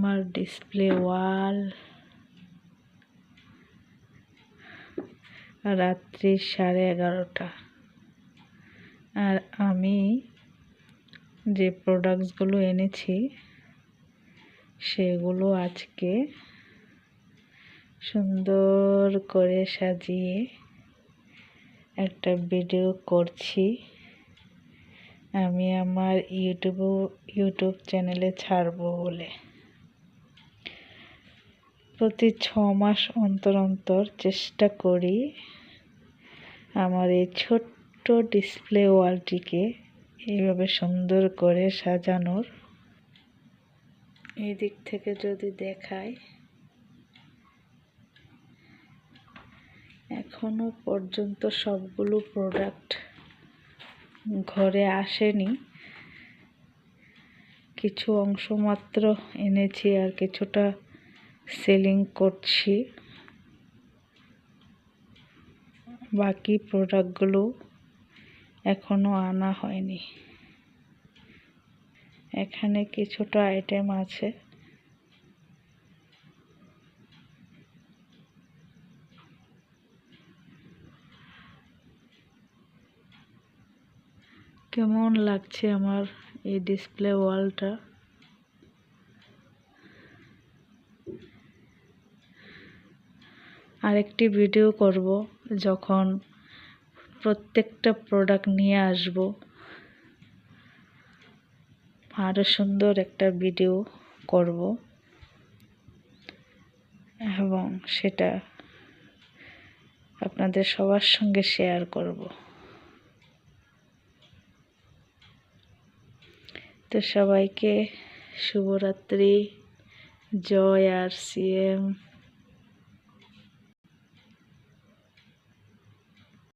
আমার ডিসপ্লে ওয়াল। রাত্রি 11:30। আর আমি যে প্রোডাক্টসগুলো এনেছি সেগুলো আজকে সুন্দর করে সাজিয়ে একটা ভিডিও করছি। আমি আমার ইউটিউব চ্যানেলে ছাড়বো বলে। প্রতি 6 মাস অন্তর অন্তর চেষ্টা করি আমার এই ছোট্ট ডিসপ্লে ওয়ালটিকে এইভাবে সুন্দর করে সাজানোর। এই দিক থেকে যদি দেখাই, এখনো পর্যন্ত সবগুলো প্রোডাক্ট ঘরে আসেনি। কিছু অংশ মাত্র এনেছি আর কিছুটা সেলিং করছি। বাকি প্রোডাক্টগুলো এখনো আনা হয়নি। এখানে কিছুটা আইটেম আছে। কেমন লাগছে আমার এই ডিসপ্লে ওয়ালটা? আরেকটি ভিডিও করব যখন প্রত্যেকটা প্রোডাক্ট নিয়ে আসব। আরো সুন্দর একটা ভিডিও করব এবং সেটা আপনাদের সবার সঙ্গে শেয়ার করব। তো সবাইকে শুভরাত্রি। জয় RCM।